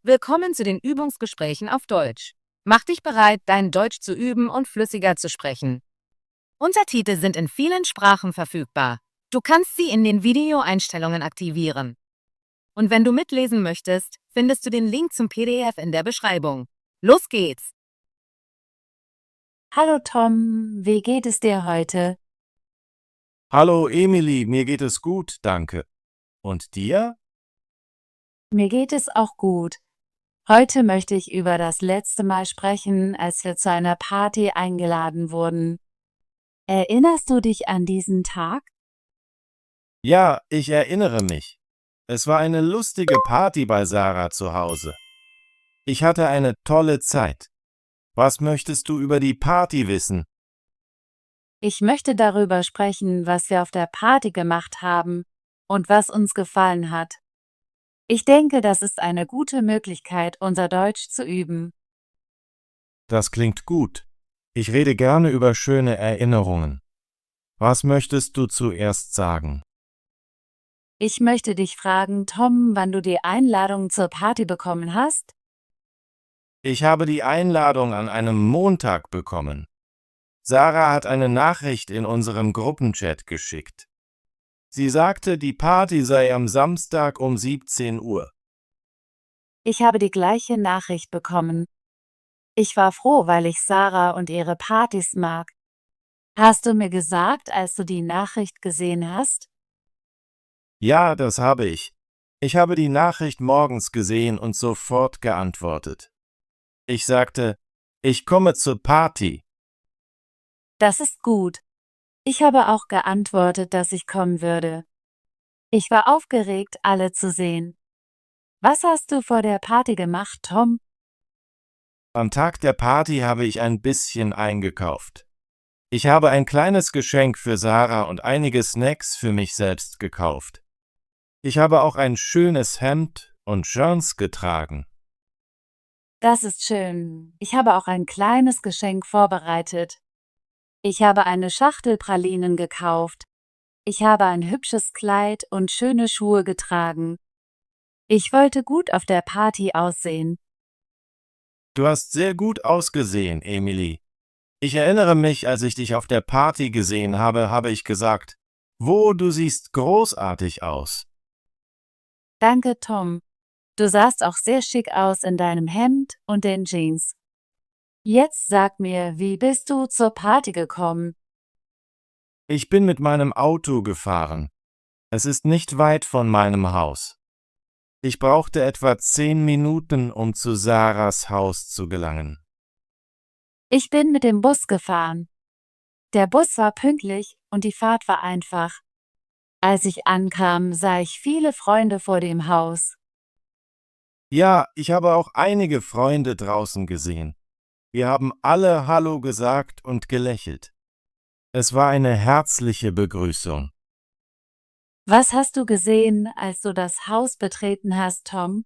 Willkommen zu den Übungsgesprächen auf Deutsch. Mach dich bereit, dein Deutsch zu üben und flüssiger zu sprechen. Untertitel sind in vielen Sprachen verfügbar. Du kannst sie in den Videoeinstellungen aktivieren. Und wenn du mitlesen möchtest, findest du den Link zum PDF in der Beschreibung. Los geht's! Hallo Tom, wie geht es dir heute? Hallo Emily, mir geht es gut, danke. Und dir? Mir geht es auch gut. Heute möchte ich über das letzte Mal sprechen, als wir zu einer Party eingeladen wurden. Erinnerst du dich an diesen Tag? Ja, ich erinnere mich. Es war eine lustige Party bei Sarah zu Hause. Ich hatte eine tolle Zeit. Was möchtest du über die Party wissen? Ich möchte darüber sprechen, was wir auf der Party gemacht haben und was uns gefallen hat. Ich denke, das ist eine gute Möglichkeit, unser Deutsch zu üben. Das klingt gut. Ich rede gerne über schöne Erinnerungen. Was möchtest du zuerst sagen? Ich möchte dich fragen, Tom, wann du die Einladung zur Party bekommen hast? Ich habe die Einladung an einem Montag bekommen. Sarah hat eine Nachricht in unserem Gruppenchat geschickt. Sie sagte, die Party sei am Samstag um 17 Uhr. Ich habe die gleiche Nachricht bekommen. Ich war froh, weil ich Sarah und ihre Partys mag. Hast du mir gesagt, als du die Nachricht gesehen hast? Ja, das habe ich. Ich habe die Nachricht morgens gesehen und sofort geantwortet. Ich sagte, ich komme zur Party. Das ist gut. Ich habe auch geantwortet, dass ich kommen würde. Ich war aufgeregt, alle zu sehen. Was hast du vor der Party gemacht, Tom? Am Tag der Party habe ich ein bisschen eingekauft. Ich habe ein kleines Geschenk für Sarah und einige Snacks für mich selbst gekauft. Ich habe auch ein schönes Hemd und Jeans getragen. Das ist schön. Ich habe auch ein kleines Geschenk vorbereitet. Ich habe eine Schachtel Pralinen gekauft. Ich habe ein hübsches Kleid und schöne Schuhe getragen. Ich wollte gut auf der Party aussehen. Du hast sehr gut ausgesehen, Emily. Ich erinnere mich, als ich dich auf der Party gesehen habe, habe ich gesagt, wo, du siehst großartig aus. Danke, Tom. Du sahst auch sehr schick aus in deinem Hemd und den Jeans. Jetzt sag mir, wie bist du zur Party gekommen? Ich bin mit meinem Auto gefahren. Es ist nicht weit von meinem Haus. Ich brauchte etwa 10 Minuten, um zu Sarahs Haus zu gelangen. Ich bin mit dem Bus gefahren. Der Bus war pünktlich und die Fahrt war einfach. Als ich ankam, sah ich viele Freunde vor dem Haus. Ja, ich habe auch einige Freunde draußen gesehen. Wir haben alle Hallo gesagt und gelächelt. Es war eine herzliche Begrüßung. Was hast du gesehen, als du das Haus betreten hast, Tom?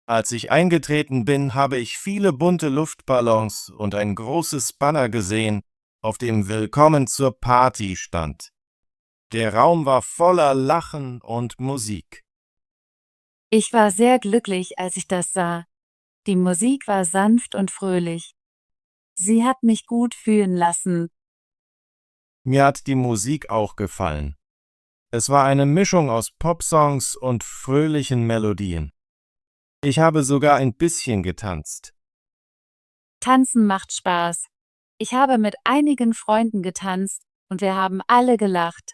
Als ich eingetreten bin, habe ich viele bunte Luftballons und ein großes Banner gesehen, auf dem Willkommen zur Party stand. Der Raum war voller Lachen und Musik. Ich war sehr glücklich, als ich das sah. Die Musik war sanft und fröhlich. Sie hat mich gut fühlen lassen. Mir hat die Musik auch gefallen. Es war eine Mischung aus Popsongs und fröhlichen Melodien. Ich habe sogar ein bisschen getanzt. Tanzen macht Spaß. Ich habe mit einigen Freunden getanzt und wir haben alle gelacht.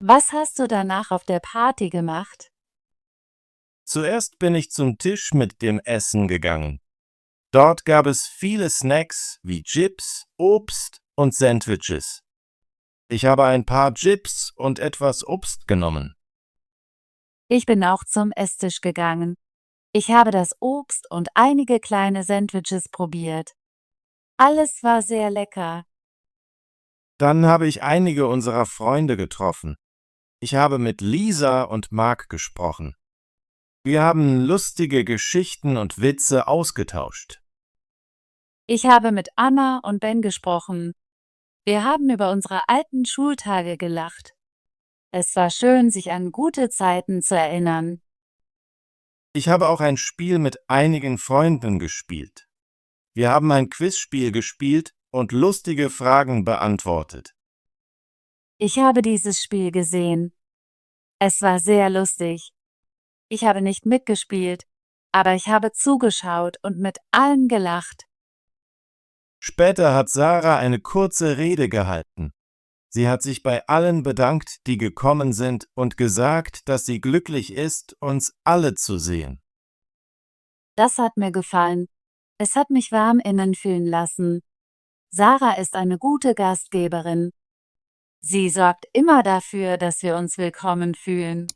Was hast du danach auf der Party gemacht? Zuerst bin ich zum Tisch mit dem Essen gegangen. Dort gab es viele Snacks wie Chips, Obst und Sandwiches. Ich habe ein paar Chips und etwas Obst genommen. Ich bin auch zum Esstisch gegangen. Ich habe das Obst und einige kleine Sandwiches probiert. Alles war sehr lecker. Dann habe ich einige unserer Freunde getroffen. Ich habe mit Lisa und Mark gesprochen. Wir haben lustige Geschichten und Witze ausgetauscht. Ich habe mit Anna und Ben gesprochen. Wir haben über unsere alten Schultage gelacht. Es war schön, sich an gute Zeiten zu erinnern. Ich habe auch ein Spiel mit einigen Freunden gespielt. Wir haben ein Quizspiel gespielt und lustige Fragen beantwortet. Ich habe dieses Spiel gesehen. Es war sehr lustig. Ich habe nicht mitgespielt, aber ich habe zugeschaut und mit allen gelacht. Später hat Sarah eine kurze Rede gehalten. Sie hat sich bei allen bedankt, die gekommen sind, und gesagt, dass sie glücklich ist, uns alle zu sehen. Das hat mir gefallen. Es hat mich warm innen fühlen lassen. Sarah ist eine gute Gastgeberin. Sie sorgt immer dafür, dass wir uns willkommen fühlen.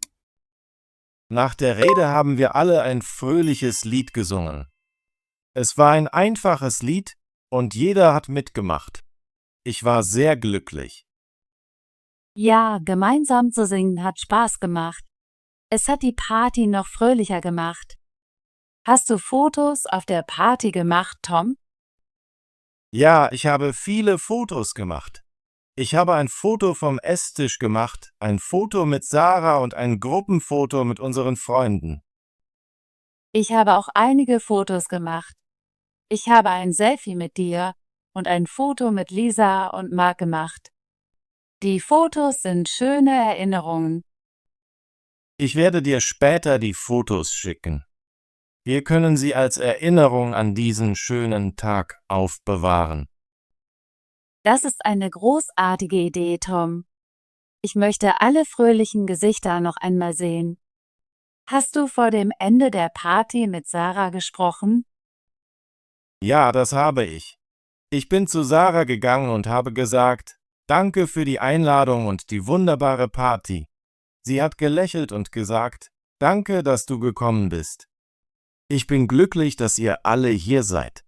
Nach der Rede haben wir alle ein fröhliches Lied gesungen. Es war ein einfaches Lied und jeder hat mitgemacht. Ich war sehr glücklich. Ja, gemeinsam zu singen hat Spaß gemacht. Es hat die Party noch fröhlicher gemacht. Hast du Fotos auf der Party gemacht, Tom? Ja, ich habe viele Fotos gemacht. Ich habe ein Foto vom Esstisch gemacht, ein Foto mit Sarah und ein Gruppenfoto mit unseren Freunden. Ich habe auch einige Fotos gemacht. Ich habe ein Selfie mit dir und ein Foto mit Lisa und Mark gemacht. Die Fotos sind schöne Erinnerungen. Ich werde dir später die Fotos schicken. Wir können sie als Erinnerung an diesen schönen Tag aufbewahren. Das ist eine großartige Idee, Tom. Ich möchte alle fröhlichen Gesichter noch einmal sehen. Hast du vor dem Ende der Party mit Sarah gesprochen? Ja, das habe ich. Ich bin zu Sarah gegangen und habe gesagt, danke für die Einladung und die wunderbare Party. Sie hat gelächelt und gesagt, danke, dass du gekommen bist. Ich bin glücklich, dass ihr alle hier seid.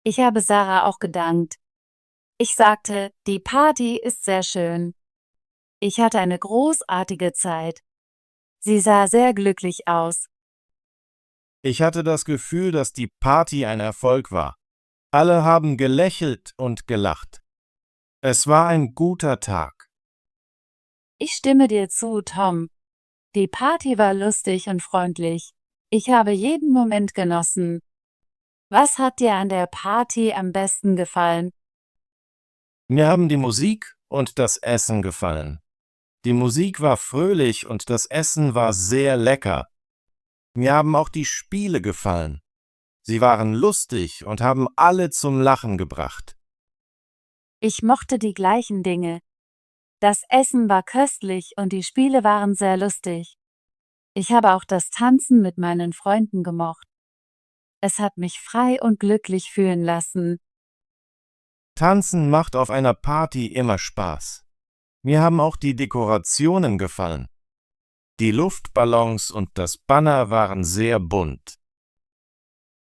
Ich habe Sarah auch gedankt. Ich sagte, die Party ist sehr schön. Ich hatte eine großartige Zeit. Sie sah sehr glücklich aus. Ich hatte das Gefühl, dass die Party ein Erfolg war. Alle haben gelächelt und gelacht. Es war ein guter Tag. Ich stimme dir zu, Tom. Die Party war lustig und freundlich. Ich habe jeden Moment genossen. Was hat dir an der Party am besten gefallen? Mir haben die Musik und das Essen gefallen. Die Musik war fröhlich und das Essen war sehr lecker. Mir haben auch die Spiele gefallen. Sie waren lustig und haben alle zum Lachen gebracht. Ich mochte die gleichen Dinge. Das Essen war köstlich und die Spiele waren sehr lustig. Ich habe auch das Tanzen mit meinen Freunden gemocht. Es hat mich frei und glücklich fühlen lassen. Tanzen macht auf einer Party immer Spaß. Mir haben auch die Dekorationen gefallen. Die Luftballons und das Banner waren sehr bunt.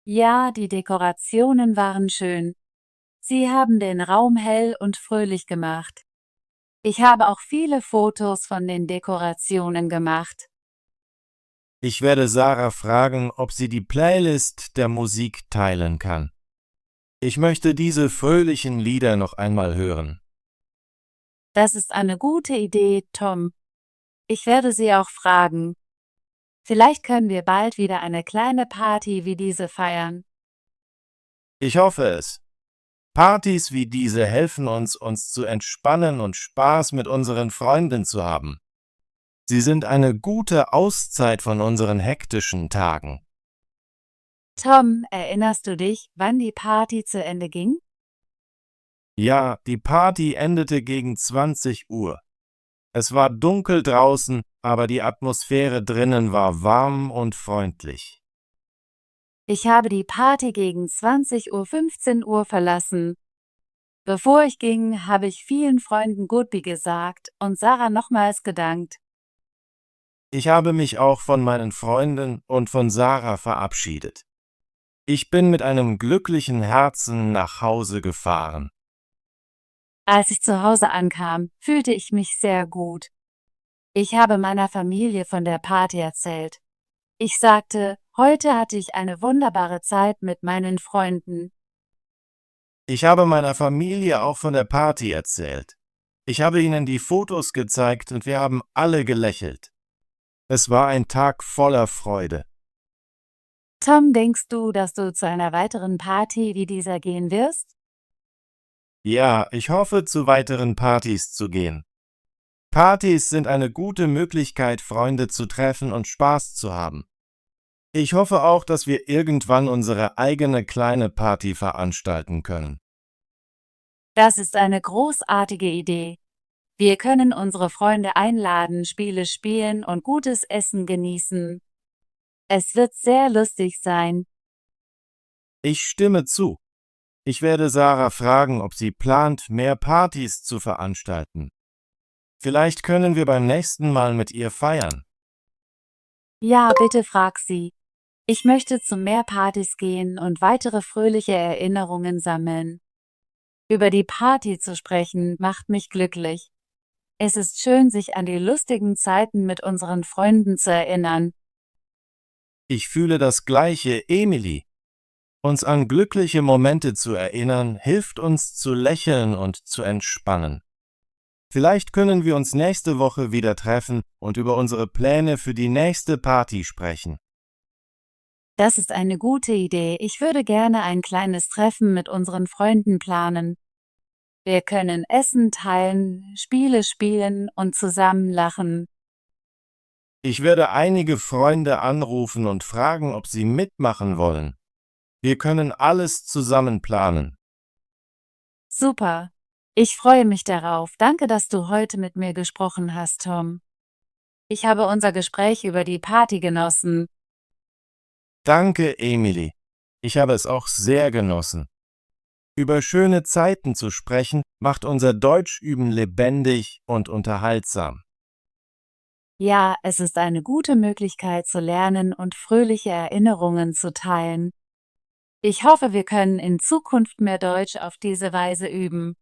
Ja, die Dekorationen waren schön. Sie haben den Raum hell und fröhlich gemacht. Ich habe auch viele Fotos von den Dekorationen gemacht. Ich werde Sarah fragen, ob sie die Playlist der Musik teilen kann. Ich möchte diese fröhlichen Lieder noch einmal hören. Das ist eine gute Idee, Tom. Ich werde sie auch fragen. Vielleicht können wir bald wieder eine kleine Party wie diese feiern. Ich hoffe es. Partys wie diese helfen uns, uns zu entspannen und Spaß mit unseren Freunden zu haben. Sie sind eine gute Auszeit von unseren hektischen Tagen. Tom, erinnerst du dich, wann die Party zu Ende ging? Ja, die Party endete gegen 20 Uhr. Es war dunkel draußen, aber die Atmosphäre drinnen war warm und freundlich. Ich habe die Party gegen 15 Uhr verlassen. Bevor ich ging, habe ich vielen Freunden Goodbye gesagt und Sarah nochmals gedankt. Ich habe mich auch von meinen Freunden und von Sarah verabschiedet. Ich bin mit einem glücklichen Herzen nach Hause gefahren. Als ich zu Hause ankam, fühlte ich mich sehr gut. Ich habe meiner Familie von der Party erzählt. Ich sagte, heute hatte ich eine wunderbare Zeit mit meinen Freunden. Ich habe meiner Familie auch von der Party erzählt. Ich habe ihnen die Fotos gezeigt und wir haben alle gelächelt. Es war ein Tag voller Freude. Tom, denkst du, dass du zu einer weiteren Party wie dieser gehen wirst? Ja, ich hoffe, zu weiteren Partys zu gehen. Partys sind eine gute Möglichkeit, Freunde zu treffen und Spaß zu haben. Ich hoffe auch, dass wir irgendwann unsere eigene kleine Party veranstalten können. Das ist eine großartige Idee. Wir können unsere Freunde einladen, Spiele spielen und gutes Essen genießen. Es wird sehr lustig sein. Ich stimme zu. Ich werde Sarah fragen, ob sie plant, mehr Partys zu veranstalten. Vielleicht können wir beim nächsten Mal mit ihr feiern. Ja, bitte frag sie. Ich möchte zu mehr Partys gehen und weitere fröhliche Erinnerungen sammeln. Über die Party zu sprechen, macht mich glücklich. Es ist schön, sich an die lustigen Zeiten mit unseren Freunden zu erinnern. Ich fühle das Gleiche, Emily. Uns an glückliche Momente zu erinnern, hilft uns zu lächeln und zu entspannen. Vielleicht können wir uns nächste Woche wieder treffen und über unsere Pläne für die nächste Party sprechen. Das ist eine gute Idee. Ich würde gerne ein kleines Treffen mit unseren Freunden planen. Wir können Essen teilen, Spiele spielen und zusammen lachen. Ich werde einige Freunde anrufen und fragen, ob sie mitmachen wollen. Wir können alles zusammen planen. Super. Ich freue mich darauf. Danke, dass du heute mit mir gesprochen hast, Tom. Ich habe unser Gespräch über die Party genossen. Danke, Emily. Ich habe es auch sehr genossen. Über schöne Zeiten zu sprechen, macht unser Deutschüben lebendig und unterhaltsam. Ja, es ist eine gute Möglichkeit zu lernen und fröhliche Erinnerungen zu teilen. Ich hoffe, wir können in Zukunft mehr Deutsch auf diese Weise üben.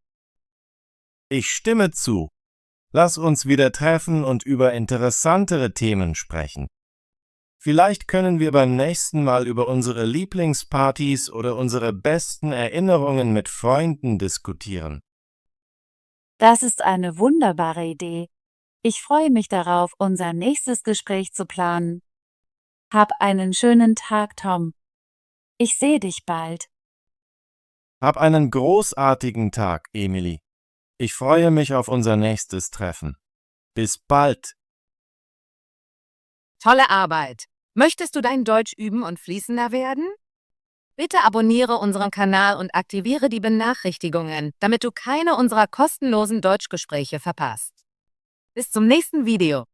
Ich stimme zu. Lass uns wieder treffen und über interessantere Themen sprechen. Vielleicht können wir beim nächsten Mal über unsere Lieblingspartys oder unsere besten Erinnerungen mit Freunden diskutieren. Das ist eine wunderbare Idee. Ich freue mich darauf, unser nächstes Gespräch zu planen. Hab einen schönen Tag, Tom. Ich sehe dich bald. Hab einen großartigen Tag, Emily. Ich freue mich auf unser nächstes Treffen. Bis bald. Tolle Arbeit! Möchtest du dein Deutsch üben und fließender werden? Bitte abonniere unseren Kanal und aktiviere die Benachrichtigungen, damit du keine unserer kostenlosen Deutschgespräche verpasst. Bis zum nächsten Video.